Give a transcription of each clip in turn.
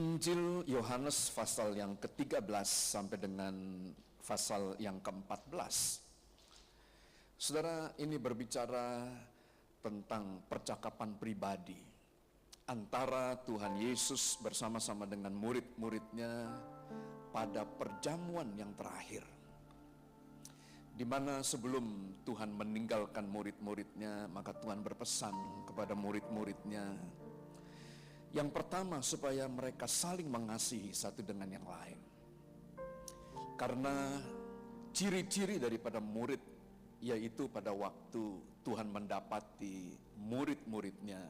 Injil Yohanes pasal yang ke-13 sampai dengan pasal yang ke-14. Saudara, ini berbicara tentang percakapan pribadi antara Tuhan Yesus bersama-sama dengan murid-muridnya pada perjamuan yang terakhir, di mana sebelum Tuhan meninggalkan murid-muridnya, maka Tuhan berpesan kepada murid-muridnya, yang pertama, supaya mereka saling mengasihi satu dengan yang lain. Karena ciri-ciri daripada murid, yaitu pada waktu Tuhan mendapati murid-muridnya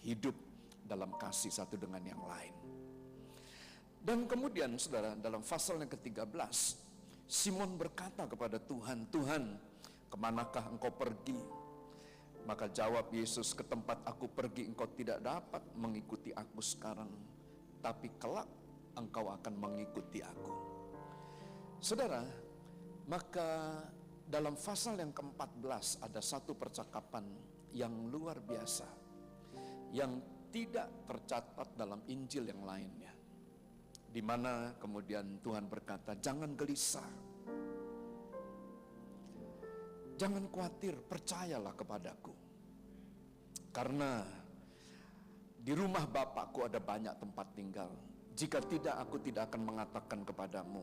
hidup dalam kasih satu dengan yang lain. Dan kemudian saudara, dalam pasal yang ke-13, Simon berkata kepada Tuhan, "Tuhan, kemanakah engkau pergi?" Maka jawab Yesus, "Ke tempat aku pergi engkau tidak dapat mengikuti aku sekarang, tapi kelak engkau akan mengikuti aku." Saudara, maka dalam pasal yang ke-14 ada satu percakapan yang luar biasa, yang tidak tercatat dalam Injil yang lainnya, di mana kemudian Tuhan berkata, "Jangan gelisah, jangan khawatir, percayalah kepadaku. Karena di rumah Bapakku ada banyak tempat tinggal. Jika tidak, aku tidak akan mengatakan kepadamu.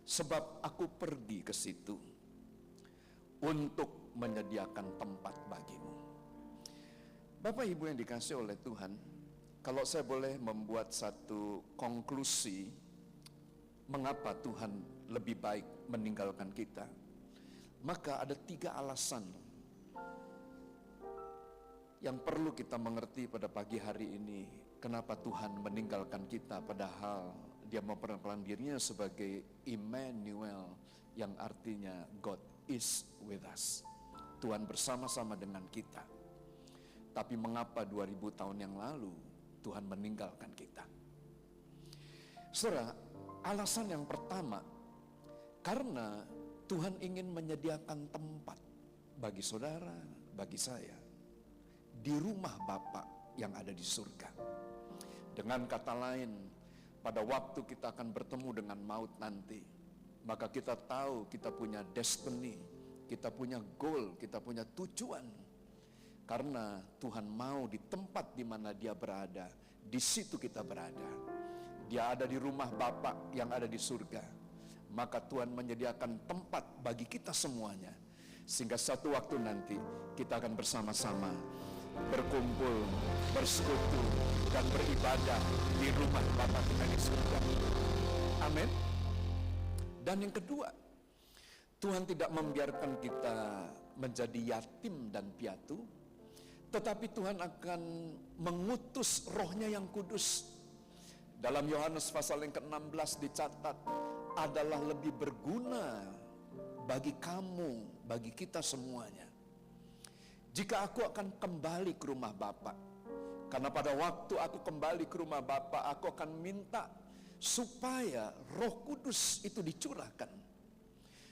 Sebab aku pergi ke situ untuk menyediakan tempat bagimu." Bapak Ibu yang dikasihi oleh Tuhan, kalau saya boleh membuat satu konklusi mengapa Tuhan lebih baik meninggalkan kita, maka ada 3 alasan yang perlu kita mengerti pada pagi hari ini, kenapa Tuhan meninggalkan kita, padahal Dia memperkenalkan dirinya sebagai Immanuel, yang artinya God is with us. Tuhan bersama-sama dengan kita. Tapi mengapa 2000 tahun yang lalu Tuhan meninggalkan kita? Saudara, alasan yang pertama, karena Tuhan ingin menyediakan tempat bagi saudara, bagi saya, di rumah Bapa yang ada di surga. Dengan kata lain, pada waktu kita akan bertemu dengan maut nanti, maka kita tahu kita punya destiny, kita punya goal, kita punya tujuan. Karena Tuhan mau di tempat di mana Dia berada, di situ kita berada. Dia ada di rumah Bapa yang ada di surga. Maka Tuhan menyediakan tempat bagi kita semuanya, sehingga satu waktu nanti kita akan bersama-sama berkumpul, bersekutu, dan beribadah di rumah Bapa kita di surga. Amin. Dan yang kedua, Tuhan tidak membiarkan kita menjadi yatim dan piatu, tetapi Tuhan akan mengutus Roh-Nya yang kudus. Dalam Yohanes pasal yang ke-16 dicatat, adalah lebih berguna bagi kamu, bagi kita semuanya, jika aku akan kembali ke rumah Bapa. Karena pada waktu aku kembali ke rumah Bapa, aku akan minta supaya Roh Kudus itu dicurahkan,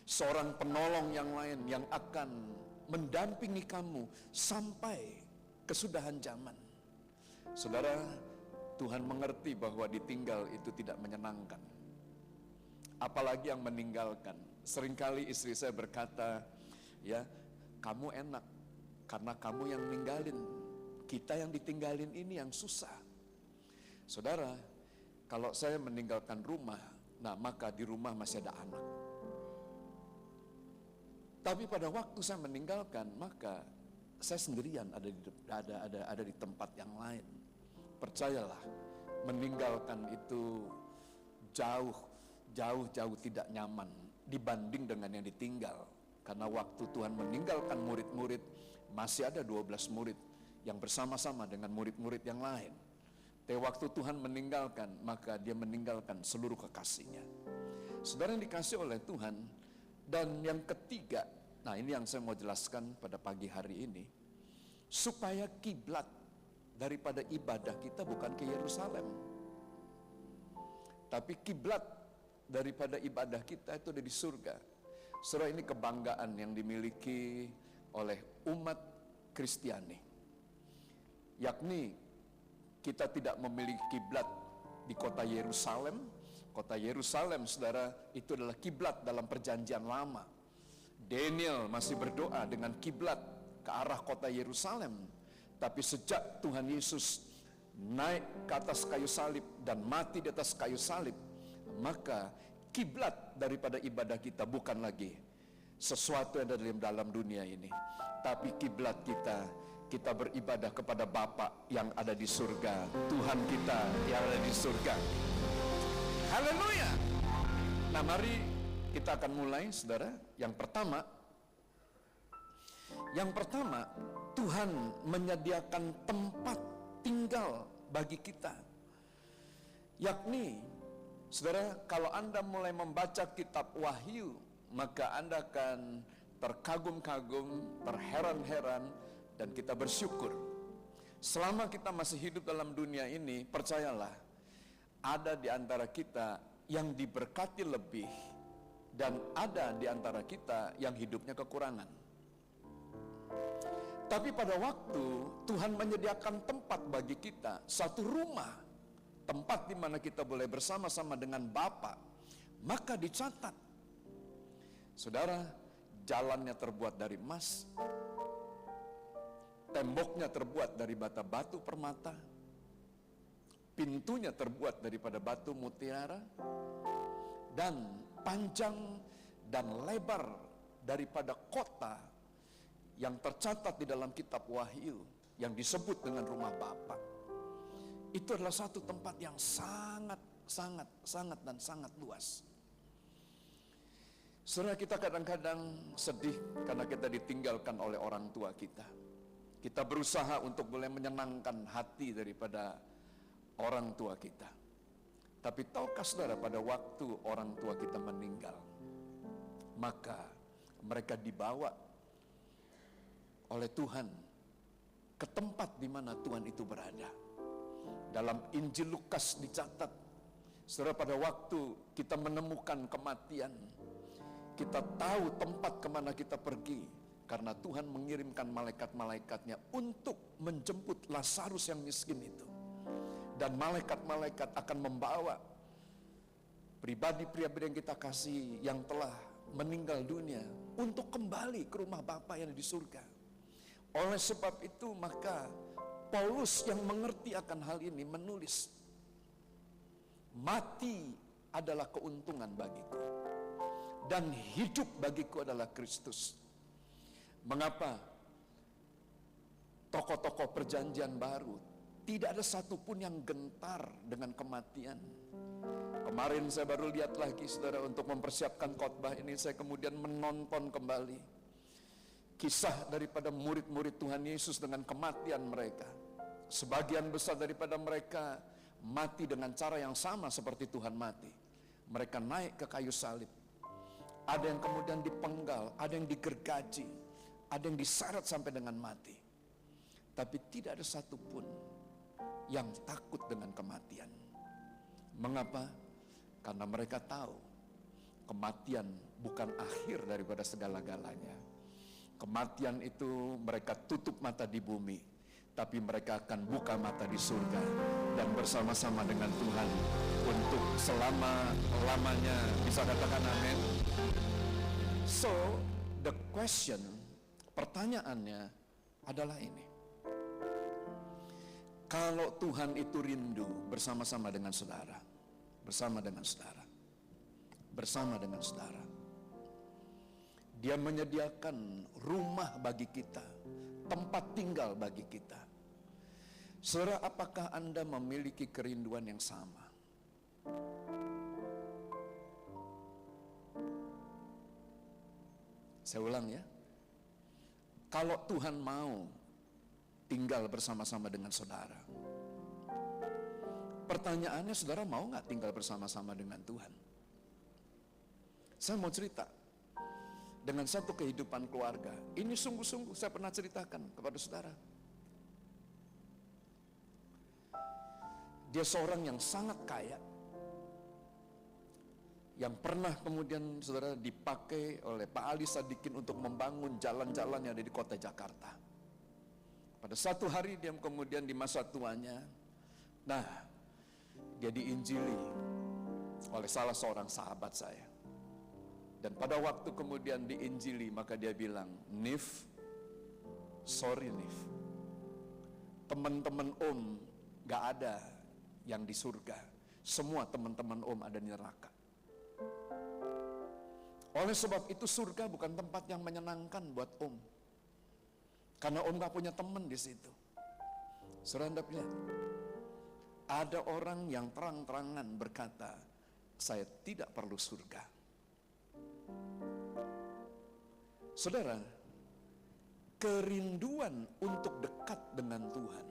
seorang penolong yang lain yang akan mendampingi kamu sampai kesudahan zaman. Saudara, Tuhan mengerti bahwa ditinggal itu tidak menyenangkan, apalagi yang meninggalkan. Seringkali istri saya berkata, "Ya, kamu enak karena kamu yang ninggalin. Kita yang ditinggalin ini yang susah." Saudara, kalau saya meninggalkan rumah, nah maka di rumah masih ada anak. Tapi pada waktu saya meninggalkan, maka saya sendirian ada di tempat yang lain. Percayalah, meninggalkan itu jauh tidak nyaman dibanding dengan yang ditinggal. Karena waktu Tuhan meninggalkan murid-murid, masih ada 12 murid yang bersama-sama dengan murid-murid yang lain. Tapi waktu Tuhan meninggalkan, maka Dia meninggalkan seluruh kekasihnya. Saudara yang dikasih oleh Tuhan. Dan yang ketiga, nah ini yang saya mau jelaskan pada pagi hari ini, supaya kiblat daripada ibadah kita bukan ke Yerusalem, tapi kiblat daripada ibadah kita itu ada di surga. Saudara, ini kebanggaan yang dimiliki oleh umat Kristiani, yakni kita tidak memiliki kiblat di kota Yerusalem. Kota Yerusalem, saudara, itu adalah kiblat dalam perjanjian lama. Daniel masih berdoa dengan kiblat ke arah kota Yerusalem. Tapi sejak Tuhan Yesus naik ke atas kayu salib dan mati di atas kayu salib, maka kiblat daripada ibadah kita bukan lagi sesuatu yang ada dalam dunia ini, tapi kiblat kita beribadah kepada Bapa yang ada di surga, Tuhan kita yang ada di surga. Haleluya. Nah, mari kita akan mulai, saudara. Yang pertama, Tuhan menyediakan tempat tinggal bagi kita. Yakni, saudara, kalau Anda mulai membaca kitab Wahyu, maka Anda akan terkagum-kagum, terheran-heran, dan kita bersyukur. Selama kita masih hidup dalam dunia ini, percayalah, ada di antara kita yang diberkati lebih, dan ada di antara kita yang hidupnya kekurangan. Tapi pada waktu Tuhan menyediakan tempat bagi kita, satu rumah, tempat di mana kita boleh bersama-sama dengan Bapa, maka dicatat, saudara, jalannya terbuat dari emas, temboknya terbuat dari batu permata, pintunya terbuat daripada batu mutiara, dan panjang dan lebar daripada kota yang tercatat di dalam kitab Wahyu yang disebut dengan rumah Bapa. Itu adalah satu tempat yang sangat luas. Saudara, kita kadang-kadang sedih karena kita ditinggalkan oleh orang tua kita. Kita berusaha untuk boleh menyenangkan hati daripada orang tua kita. Tapi tahukah saudara, pada waktu orang tua kita meninggal, maka mereka dibawa oleh Tuhan ke tempat di mana Tuhan itu berada. Dalam Injil Lukas dicatat, saudara, pada waktu kita menemukan kematian, kita tahu tempat kemana kita pergi, karena Tuhan mengirimkan malaikat-malaikatnya untuk menjemput Lazarus yang miskin itu. Dan malaikat-malaikat akan membawa pribadi-pribadi yang kita kasih yang telah meninggal dunia untuk kembali ke rumah Bapa yang di surga. Oleh sebab itu, maka Paulus yang mengerti akan hal ini menulis, mati adalah keuntungan bagiku, dan hidup bagiku adalah Kristus. Mengapa? Tokoh-tokoh perjanjian baru tidak ada satupun yang gentar dengan kematian. Kemarin saya baru lihat lagi, saudara, untuk mempersiapkan khotbah ini, saya kemudian menonton kembali kisah daripada murid-murid Tuhan Yesus dengan kematian mereka. Sebagian besar daripada mereka mati dengan cara yang sama seperti Tuhan mati. Mereka naik ke kayu salib. Ada yang kemudian dipenggal, ada yang digergaji, ada yang diseret sampai dengan mati. Tapi tidak ada satupun yang takut dengan kematian. Mengapa? Karena mereka tahu kematian bukan akhir daripada segala-galanya. Kematian itu mereka tutup mata di bumi, tapi mereka akan buka mata di surga dan bersama-sama dengan Tuhan untuk selama-lamanya. Bisa katakan amin? So, the question, pertanyaannya adalah ini. Kalau Tuhan itu rindu bersama-sama dengan saudara, bersama dengan saudara, Dia menyediakan rumah bagi kita, tempat tinggal bagi kita. Saudara, apakah Anda memiliki kerinduan yang sama? Saya ulang ya. Kalau Tuhan mau tinggal bersama-sama dengan saudara, pertanyaannya, saudara mau gak tinggal bersama-sama dengan Tuhan? Saya mau cerita dengan satu kehidupan keluarga. Ini sungguh-sungguh saya pernah ceritakan kepada saudara. Dia seorang yang sangat kaya, yang pernah kemudian saudara dipakai oleh Pak Ali Sadikin untuk membangun jalan-jalan yang ada di kota Jakarta. Pada satu hari dia kemudian di masa tuanya, nah dia diinjili oleh salah seorang sahabat saya. Dan pada waktu kemudian diinjili, maka dia bilang, Nif, sorry Nif, teman-teman Om gak ada yang di surga. Semua teman-teman Om ada di neraka. Oleh sebab itu surga bukan tempat yang menyenangkan buat Om. Karena Om gak punya teman di situ. Saudara Anda lihat, ada orang yang terang-terangan berkata, saya tidak perlu surga. Saudara, kerinduan untuk dekat dengan Tuhan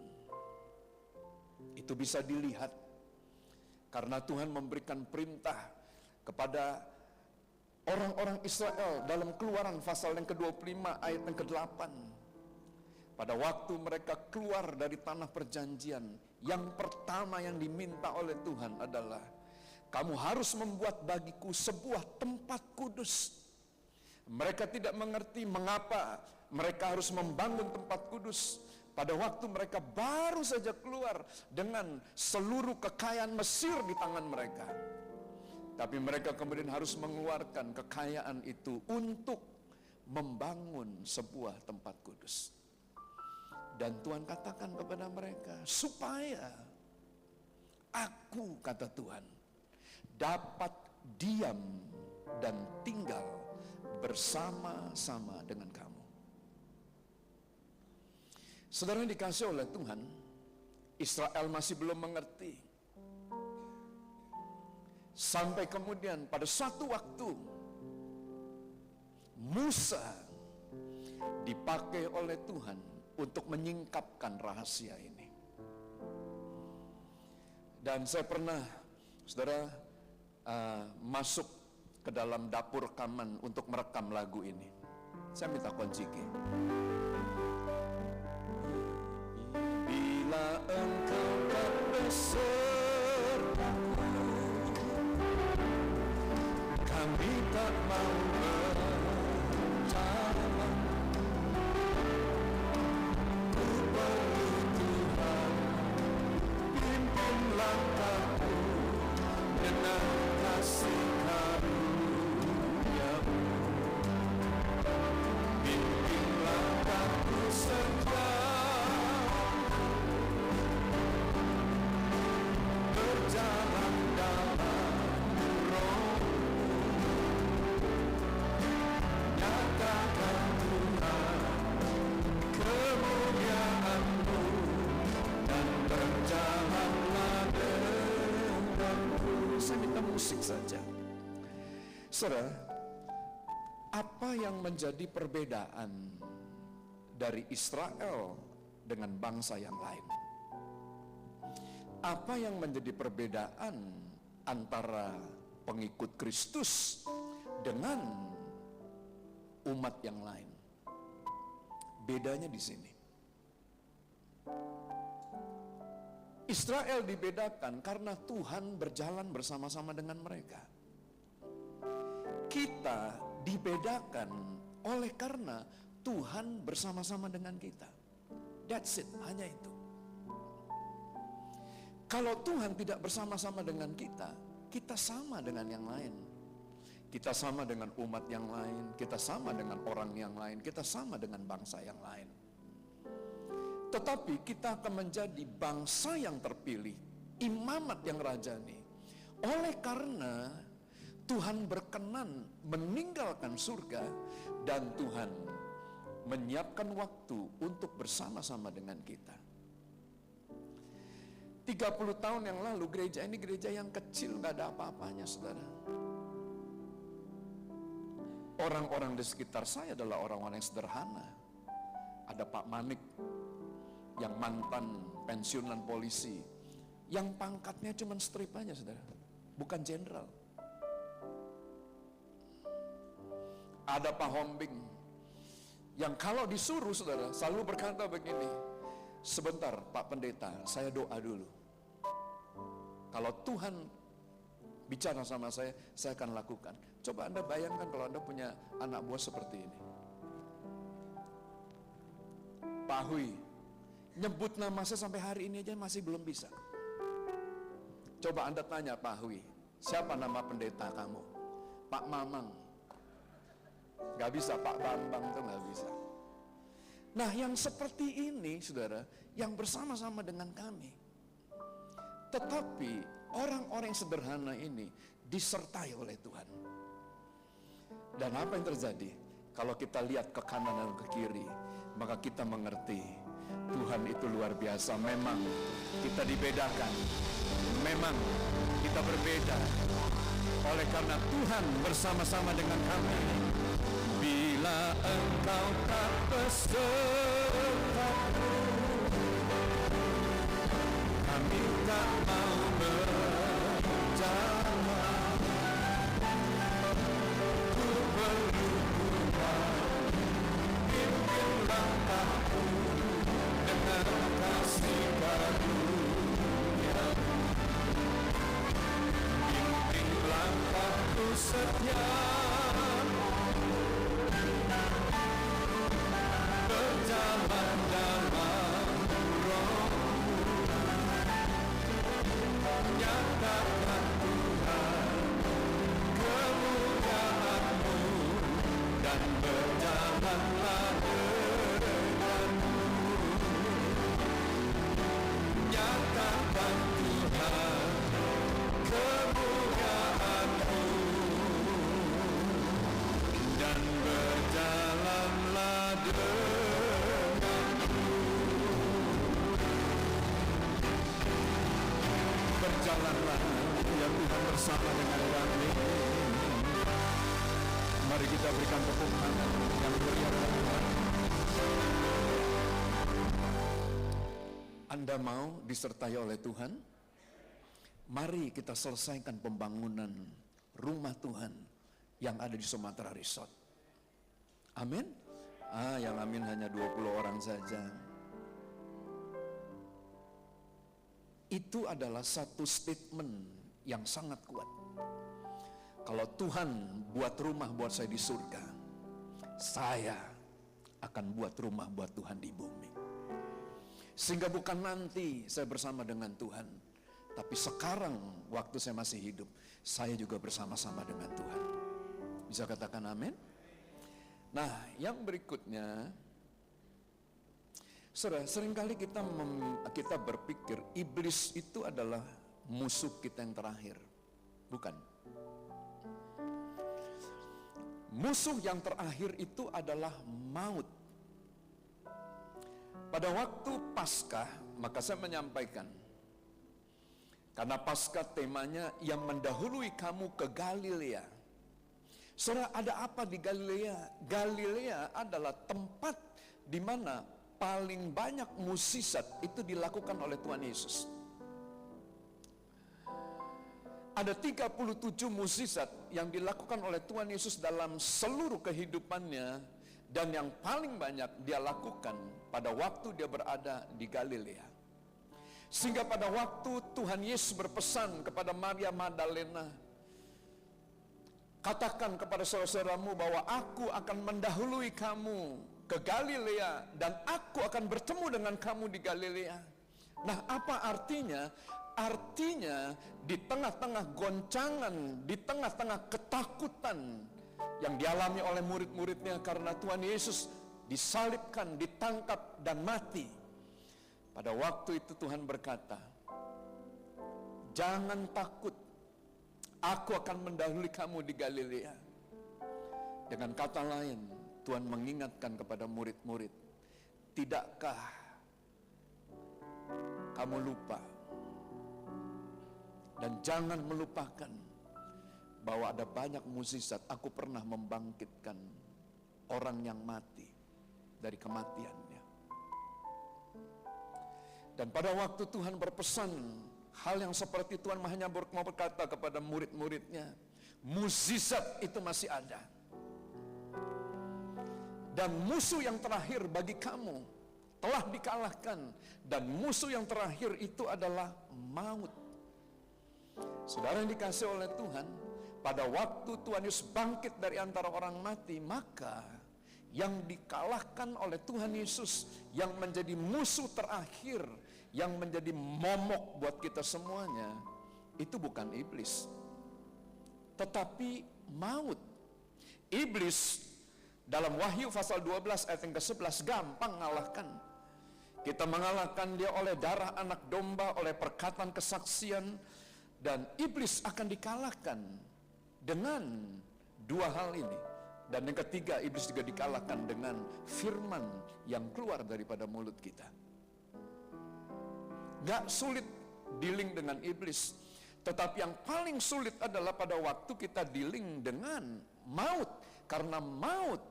itu bisa dilihat karena Tuhan memberikan perintah kepada orang-orang Israel dalam Keluaran pasal yang ke-25 ayat yang ke-8. Pada waktu mereka keluar dari tanah perjanjian, yang pertama yang diminta oleh Tuhan adalah, kamu harus membuat bagiku sebuah tempat kudus. Mereka tidak mengerti mengapa mereka harus membangun tempat kudus pada waktu mereka baru saja keluar dengan seluruh kekayaan Mesir di tangan mereka. Tapi mereka kemudian harus mengeluarkan kekayaan itu untuk membangun sebuah tempat kudus. Dan Tuhan katakan kepada mereka, supaya aku, kata Tuhan, dapat diam dan tinggal bersama-sama dengan kamu. Saudara yang dikasih oleh Tuhan, Israel masih belum mengerti. Sampai kemudian pada suatu waktu Musa dipakai oleh Tuhan untuk menyingkapkan rahasia ini. Dan saya pernah, saudara, masuk ke dalam dapur rekaman untuk merekam lagu ini. Saya minta kunci. Bila engkau tak besertaku, kami tak mau berjalan. Ku perlu Tuhan, pimpin langkahku dengan kasih karunia-Mu. Pimpin langkahku sejauh berjalan dalam Roh-Mu. Nyatakan Tuhan kemuliaan-Mu dan berjalanlah denganku. Saya minta musik saja. Saudara, apa yang menjadi perbedaan dari Israel dengan bangsa yang lain? Apa yang menjadi perbedaan antara pengikut Kristus dengan umat yang lain? Bedanya di sini. Israel dibedakan karena Tuhan berjalan bersama-sama dengan mereka. Kita dibedakan oleh karena Tuhan bersama-sama dengan kita. That's it, hanya itu. Kalau Tuhan tidak bersama-sama dengan kita, kita sama dengan yang lain. Kita sama dengan umat yang lain, kita sama dengan orang yang lain, kita sama dengan bangsa yang lain. Tetapi kita akan menjadi bangsa yang terpilih, imamat yang rajani. Oleh karena Tuhan berkenan meninggalkan surga dan Tuhan menyiapkan waktu untuk bersama-sama dengan kita. 30 tahun yang lalu gereja ini gereja yang kecil, gak ada apa-apanya, saudara. Orang-orang di sekitar saya adalah orang-orang yang sederhana. Ada Pak Manik yang mantan pensiunan polisi, yang pangkatnya cuma strip aja, saudara, bukan jenderal. Ada Pak Hombing yang kalau disuruh, saudara, selalu berkata begini, sebentar Pak Pendeta, saya doa dulu. Kalau Tuhan bicara sama saya akan lakukan. Coba Anda bayangkan kalau Anda punya anak buah seperti ini. Pak Hui, nyebut nama saya sampai hari ini aja masih belum bisa. Coba Anda tanya Pak Hui, siapa nama pendeta kamu? Pak Mamang. Gak bisa, Pak Bambang itu gak bisa. Nah yang seperti ini saudara, yang bersama-sama dengan kami. Tetapi orang-orang yang sederhana ini disertai oleh Tuhan. Dan apa yang terjadi? Kalau kita lihat ke kanan dan ke kiri, maka kita mengerti Tuhan itu luar biasa. Memang kita dibedakan, memang kita berbeda. Oleh karena Tuhan bersama-sama dengan kami. Bila engkau tak besertaku, kami tak mau berjalan. Ku perlu Tuhan, pimpin langkahku dengan kasih karunia. Pimpin langkahku setia, berjalan dalam Roh-Mu. Nyatakan Tuhan kemuliaan-Mu dan berjalanlah denganmu. Nyatakan Tuhan kemuliaan-Mu dan berjalanlah denganmu. Berjalanlah ya Tuhan bersama dengan kami. Mari kita berikan tepuk tangan yang meriah bagi Tuhan. Anda mau disertai oleh Tuhan? Mari kita selesaikan pembangunan rumah Tuhan yang ada di Sumatera Resort. Amin. Yang amin hanya 20 orang saja. Itu adalah satu statement yang sangat kuat. Kalau Tuhan buat rumah buat saya di surga, saya akan buat rumah buat Tuhan di bumi. Sehingga bukan nanti saya bersama dengan Tuhan, tapi sekarang waktu saya masih hidup, saya juga bersama-sama dengan Tuhan. Bisa katakan amin? Nah, yang berikutnya, saudara, seringkali kita berpikir iblis itu adalah musuh kita yang terakhir. Bukan. Musuh yang terakhir itu adalah maut. Pada waktu Paskah, maka saya menyampaikan, karena Paskah temanya yang mendahului kamu ke Galilea. Saudara, ada apa di Galilea? Galilea adalah tempat di mana paling banyak mukjizat itu dilakukan oleh Tuhan Yesus. Ada 37 mukjizat yang dilakukan oleh Tuhan Yesus dalam seluruh kehidupannya, dan yang paling banyak dia lakukan pada waktu dia berada di Galilea. Sehingga pada waktu Tuhan Yesus berpesan kepada Maria Magdalena, katakan kepada saudara-saudaramu bahwa aku akan mendahului kamu ke Galilea dan aku akan bertemu dengan kamu di Galilea. Nah, apa artinya? Artinya di tengah-tengah goncangan, di tengah-tengah ketakutan yang dialami oleh murid-muridnya karena Tuhan Yesus disalibkan, ditangkap dan mati. Pada waktu itu Tuhan berkata, jangan takut, aku akan mendahului kamu di Galilea. Dengan kata lain, Tuhan mengingatkan kepada murid-murid, tidakkah kamu lupa? Dan jangan melupakan bahwa ada banyak mukjizat. Aku pernah membangkitkan orang yang mati dari kematiannya. Dan pada waktu Tuhan berpesan hal yang seperti, Tuhan hanya mau berkata kepada murid-muridnya, mukjizat itu masih ada. Dan musuh yang terakhir bagi kamu telah dikalahkan. Dan musuh yang terakhir itu adalah maut. Saudara yang dikasihi oleh Tuhan, pada waktu Tuhan Yesus bangkit dari antara orang mati, maka yang dikalahkan oleh Tuhan Yesus, yang menjadi musuh terakhir, yang menjadi momok buat kita semuanya, itu bukan iblis, tetapi maut. Iblis dalam Wahyu pasal 12 ayat yang ke-11 gampang mengalahkan. Kita mengalahkan dia oleh darah anak domba, oleh perkataan kesaksian, dan iblis akan dikalahkan dengan dua hal ini. Dan yang ketiga, iblis juga dikalahkan dengan firman yang keluar daripada mulut kita. Gak sulit dealing dengan iblis, tetapi yang paling sulit adalah pada waktu kita dealing dengan maut, karena maut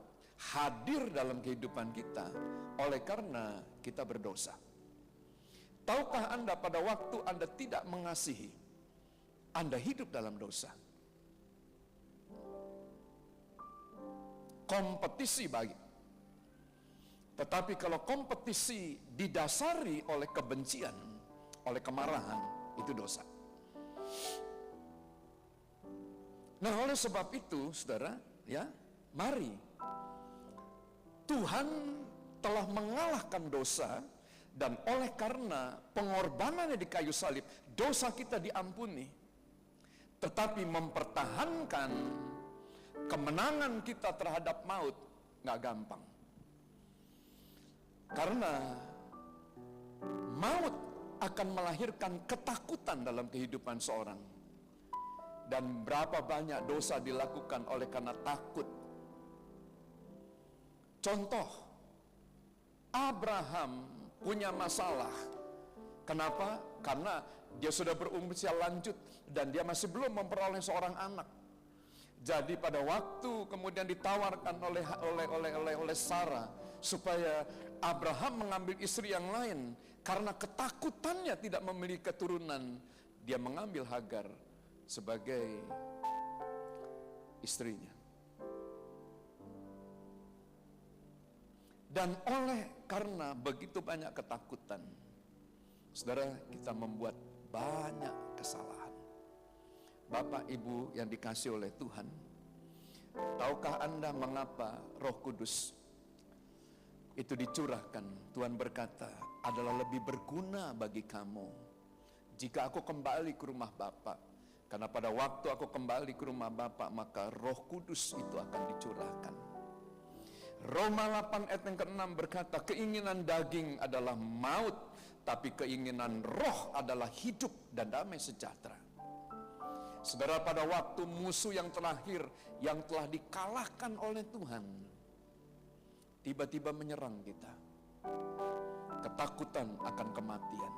hadir dalam kehidupan kita oleh karena kita berdosa. Tahukah Anda pada waktu Anda tidak mengasihi, Anda hidup dalam dosa. Kompetisi bagi. Tetapi kalau kompetisi didasari oleh kebencian, oleh kemarahan, itu dosa. Nah, oleh sebab itu, saudara, ya, mari. Tuhan telah mengalahkan dosa, dan oleh karena pengorbanannya di kayu salib, dosa kita diampuni. Tetapi mempertahankan kemenangan kita terhadap maut gak gampang. Karena maut akan melahirkan ketakutan dalam kehidupan seorang. Dan berapa banyak dosa dilakukan oleh karena takut. Contoh, Abraham punya masalah. Kenapa? Karena dia sudah berusia lanjut dan dia masih belum memperoleh seorang anak. Jadi pada waktu kemudian ditawarkan oleh Sarah supaya Abraham mengambil istri yang lain, karena ketakutannya tidak memiliki keturunan, dia mengambil Hagar sebagai istrinya. Dan oleh karena begitu banyak ketakutan, saudara, kita membuat banyak kesalahan. Bapak Ibu yang dikasihi oleh Tuhan, tahukah Anda mengapa Roh Kudus itu dicurahkan? Tuhan berkata, adalah lebih berguna bagi kamu jika aku kembali ke rumah Bapa. Karena pada waktu aku kembali ke rumah Bapa, maka Roh Kudus itu akan dicurahkan. Roma 8 ayat yang ke-6 berkata, keinginan daging adalah maut, tapi keinginan roh adalah hidup dan damai sejahtera. Saudara, pada waktu musuh yang terakhir yang telah dikalahkan oleh Tuhan tiba-tiba menyerang kita, ketakutan akan kematian,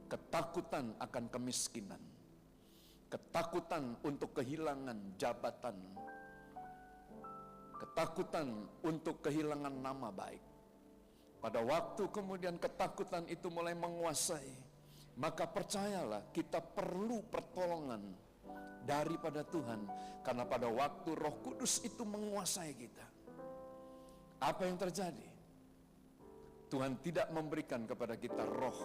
ketakutan akan kemiskinan, ketakutan untuk kehilangan jabatan, ketakutan untuk kehilangan nama baik. Pada waktu kemudian ketakutan itu mulai menguasai, maka percayalah, kita perlu pertolongan daripada Tuhan. Karena pada waktu Roh Kudus itu menguasai kita, apa yang terjadi? Tuhan tidak memberikan kepada kita roh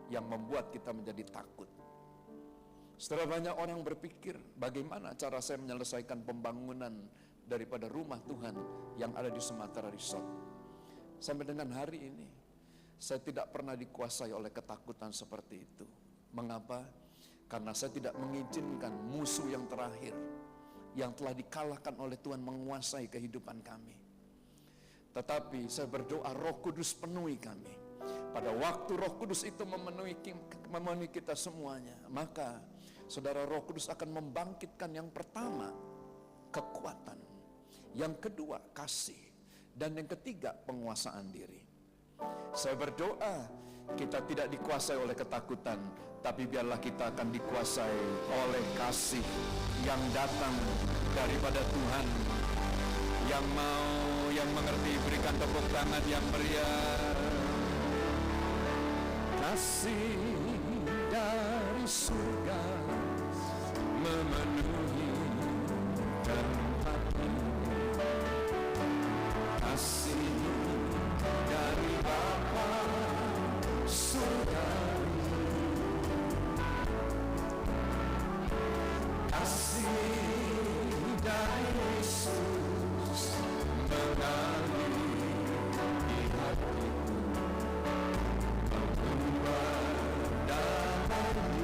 yang membuat kita menjadi takut. Setelah banyak orang berpikir, bagaimana cara saya menyelesaikan pembangunan daripada rumah Tuhan yang ada di Sumatera Resort. Sampai dengan hari ini, saya tidak pernah dikuasai oleh ketakutan seperti itu. Mengapa? Karena saya tidak mengizinkan musuh yang terakhir, yang telah dikalahkan oleh Tuhan, menguasai kehidupan kami. Tetapi saya berdoa, Roh Kudus penuhi kami. Pada waktu Roh Kudus itu memenuhi kita semuanya, maka saudara, Roh Kudus akan membangkitkan yang pertama, kekuatan. Yang kedua, kasih. Dan yang ketiga, penguasaan diri. Saya berdoa, kita tidak dikuasai oleh ketakutan, tapi biarlah kita akan dikuasai oleh kasih yang datang daripada Tuhan. Yang mau, yang mengerti, berikan tepuk tangan yang meriah. Kasih dari surga memenuhi tempat ini. Kasih dari Bapa surga, kasih dari Yesus mengalir di hatiku, membuat damai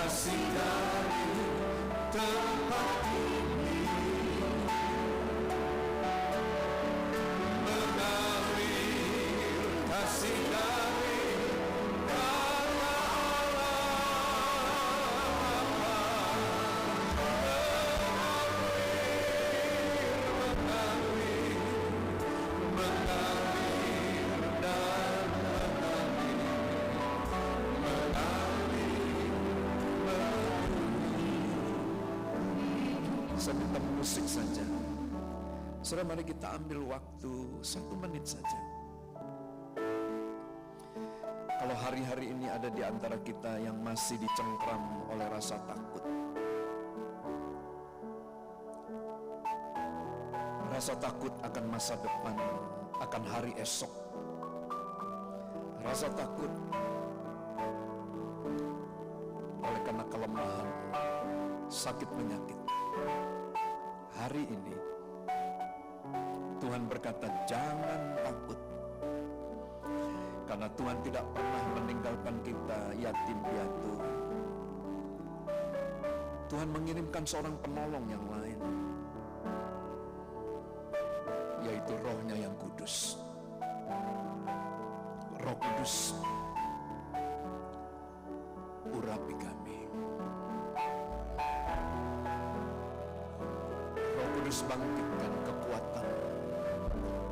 kasih dari tempat ini, mengalir kasih dari kata saya minta musik saja. Saudara, mari kita ambil waktu 1 menit saja. Kalau hari-hari ini ada di antara kita yang masih dicengkram oleh rasa takut, rasa takut akan masa depan, akan hari esok, rasa takut oleh karena kelemahan, sakit penyakit. Hari ini Tuhan berkata, jangan takut, karena Tuhan tidak pernah meninggalkan kita yatim piatu. Tuhan mengirimkan seorang penolong yang lain, yaitu Roh-Nya yang kudus. Roh Kudus, urapi kami. Roh Kudus, bangkitkan kekuatan,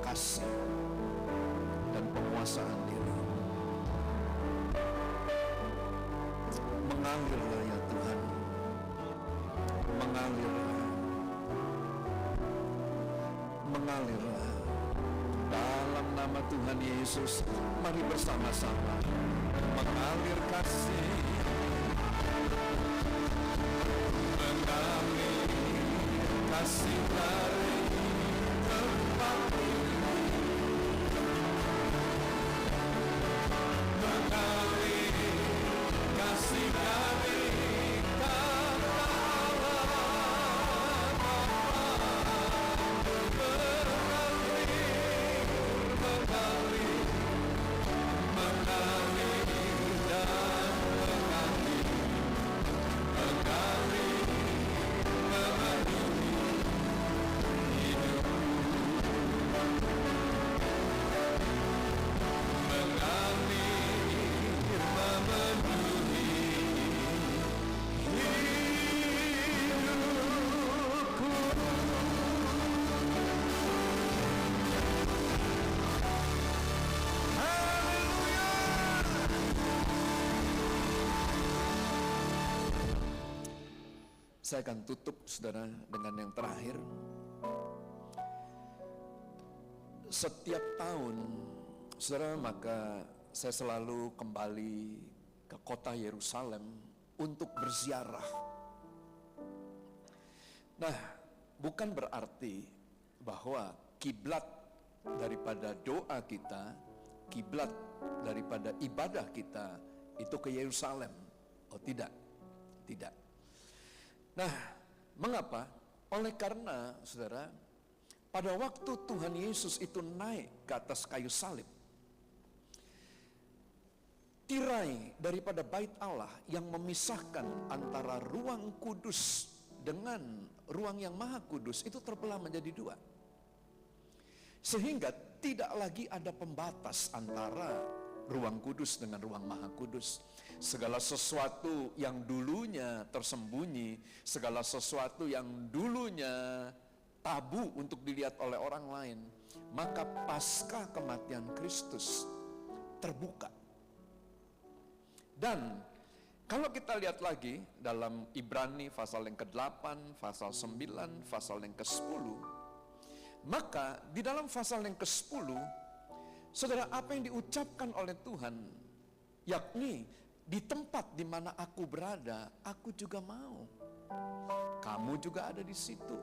kasih, dan penguasaan diri. Mengalirlah ya Tuhan, mengalirlah, mengalirlah. Dalam nama Tuhan Yesus, mari bersama-sama mengalir kasih, mengalir kasih dari tempat ini, mengalir kasih dari kata Allah, mengalir, mengalir dan mengalir, mengalir, memenuhi hidup, mengalir, memenuhi hidupku. Haleluya. Saya akan tutup, saudara, dengan yang terakhir. Setiap tahun, saudara, maka saya selalu kembali ke kota Yerusalem untuk berziarah. Nah, bukan berarti bahwa kiblat daripada doa kita, kiblat daripada ibadah kita itu ke Yerusalem. Oh tidak, tidak. Nah, mengapa? Oleh karena, saudara, pada waktu Tuhan Yesus itu naik ke atas kayu salib, tirai daripada bait Allah yang memisahkan antara ruang kudus dengan ruang yang maha kudus itu terbelah menjadi 2. Sehingga tidak lagi ada pembatas antara ruang kudus dengan ruang maha kudus. Segala sesuatu yang dulunya tersembunyi, segala sesuatu yang dulunya tabu untuk dilihat oleh orang lain, maka pasca kematian Kristus terbuka. Dan kalau kita lihat lagi dalam Ibrani pasal yang ke-8, pasal 9, pasal yang ke-10, maka di dalam pasal yang ke-10, saudara, apa yang diucapkan oleh Tuhan, yakni di tempat di mana aku berada, aku juga mau. Kamu juga ada di situ.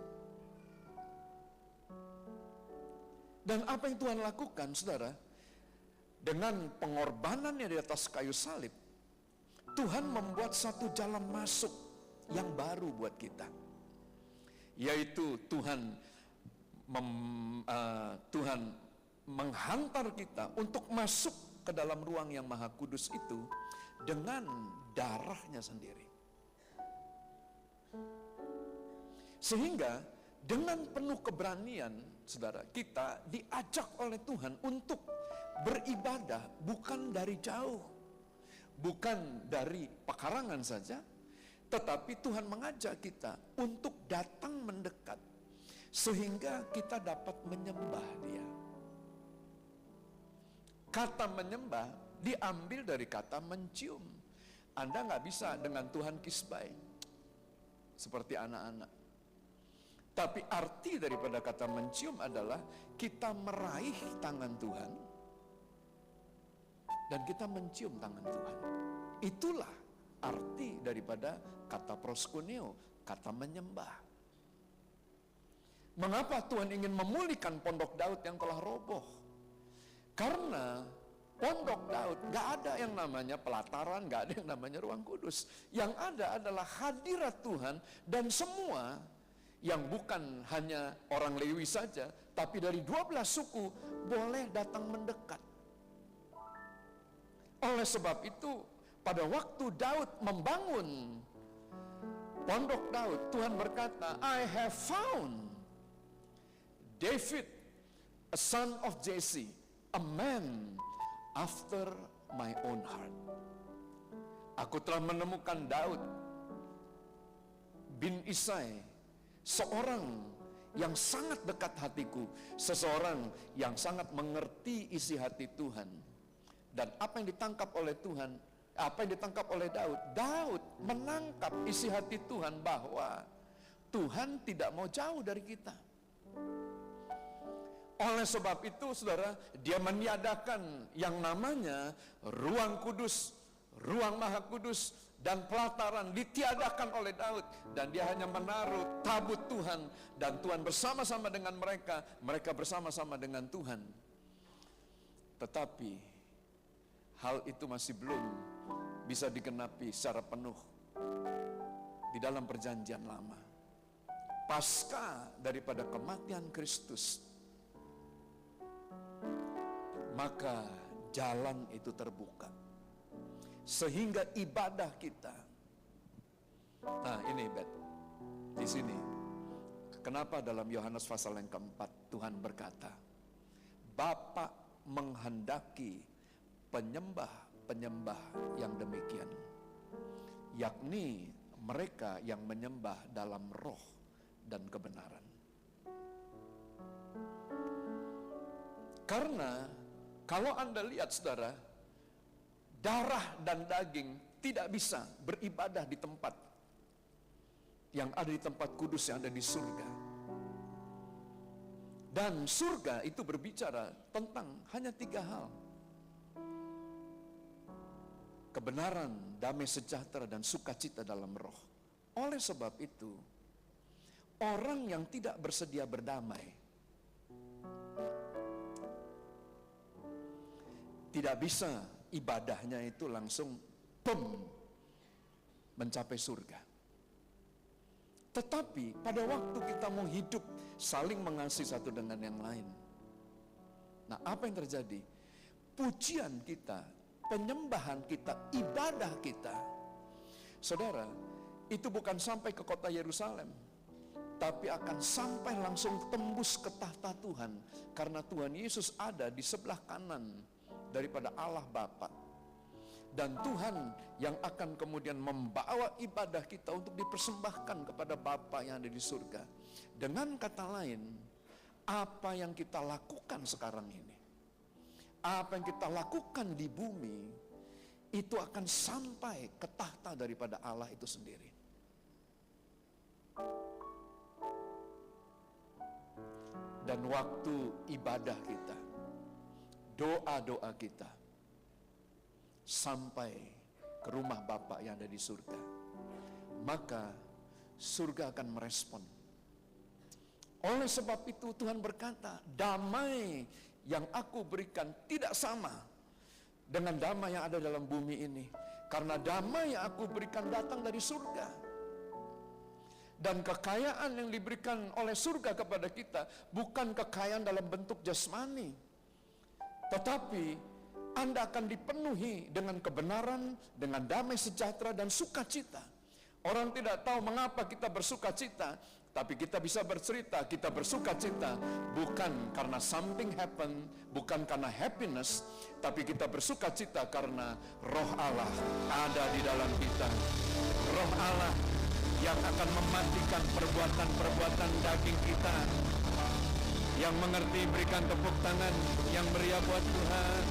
Dan apa yang Tuhan lakukan, saudara, dengan pengorbanannya di atas kayu salib, Tuhan membuat satu jalan masuk yang baru buat kita, yaitu Tuhan menghantar kita untuk masuk ke dalam ruang yang maha kudus itu dengan darahnya sendiri. Sehingga dengan penuh keberanian, saudara, kita diajak oleh Tuhan untuk beribadah bukan dari jauh, bukan dari pekarangan saja, tetapi Tuhan mengajak kita untuk datang mendekat, sehingga kita dapat menyembah Dia. Kata menyembah diambil dari kata mencium. Anda nggak bisa dengan Tuhan kisbai, seperti anak-anak. Tapi arti daripada kata mencium adalah kita meraih tangan Tuhan dan kita mencium tangan Tuhan. Itulah arti daripada kata proskuneo, kata menyembah. Mengapa Tuhan ingin memulihkan pondok Daud yang telah roboh? Karena pondok Daud gak ada yang namanya pelataran, gak ada yang namanya ruang kudus. Yang ada adalah hadirat Tuhan, dan semua yang bukan hanya orang Lewi saja, tapi dari 12 suku boleh datang mendekat. Oleh sebab itu, pada waktu Daud membangun pondok Daud, Tuhan berkata, I have found David, a son of Jesse, a man after my own heart. Aku telah menemukan Daud bin Isai, seorang yang sangat dekat hatiku, seseorang yang sangat mengerti isi hati Tuhan. Dan apa yang ditangkap oleh Tuhan, apa yang ditangkap oleh Daud, Daud menangkap isi hati Tuhan bahwa Tuhan tidak mau jauh dari kita. Oleh sebab itu, saudara, dia meniadakan yang namanya ruang kudus, ruang maha kudus, dan pelataran ditiadakan oleh Daud. Dan dia hanya menaruh tabut Tuhan, dan Tuhan bersama-sama dengan mereka, mereka bersama-sama dengan Tuhan. Tetapi hal itu masih belum bisa digenapi secara penuh di dalam perjanjian lama. Pasca daripada kematian Kristus, maka jalan itu terbuka sehingga ibadah kita. Nah, ini Bet, di sini kenapa dalam Yohanes pasal yang keempat Tuhan berkata, Bapa menghendaki penyembah-penyembah yang demikian, yakni mereka yang menyembah dalam roh dan kebenaran. Karena kalau Anda lihat, saudara, darah dan daging tidak bisa beribadah di tempat yang ada di tempat kudus yang ada di surga. Dan surga itu berbicara tentang hanya 3 hal: kebenaran, damai sejahtera, dan sukacita dalam roh. Oleh sebab itu, orang yang tidak bersedia berdamai tidak bisa ibadahnya itu langsung mencapai surga. Tetapi pada waktu kita mau hidup saling mengasihi satu dengan yang lain, nah apa yang terjadi? Pujian kita, penyembahan kita, ibadah kita, saudara, itu bukan sampai ke kota Yerusalem, tapi akan sampai langsung tembus ke tahta Tuhan, karena Tuhan Yesus ada di sebelah kanan daripada Allah Bapa. Dan Tuhan yang akan kemudian membawa ibadah kita untuk dipersembahkan kepada Bapa yang ada di surga. Dengan kata lain, apa yang kita lakukan sekarang ini, apa yang kita lakukan di bumi, itu akan sampai ke tahta daripada Allah itu sendiri. Dan waktu ibadah kita, doa-doa kita sampai ke rumah Bapa yang ada di surga, maka surga akan merespon. Oleh sebab itu Tuhan berkata, damai yang aku berikan tidak sama dengan damai yang ada dalam bumi ini, karena damai yang aku berikan datang dari surga. Dan kekayaan yang diberikan oleh surga kepada kita bukan kekayaan dalam bentuk jasmani, tetapi Anda akan dipenuhi dengan kebenaran, dengan damai sejahtera dan sukacita. Orang tidak tahu mengapa kita bersuka cita, Tapi kita bisa bercerita, kita bersuka cita, bukan karena something happen, bukan karena happiness, tapi kita bersuka cita karena Roh Allah ada di dalam kita. Roh Allah yang akan mematikan perbuatan-perbuatan daging kita. Yang mengerti berikan tepuk tangan yang meriah buat Tuhan.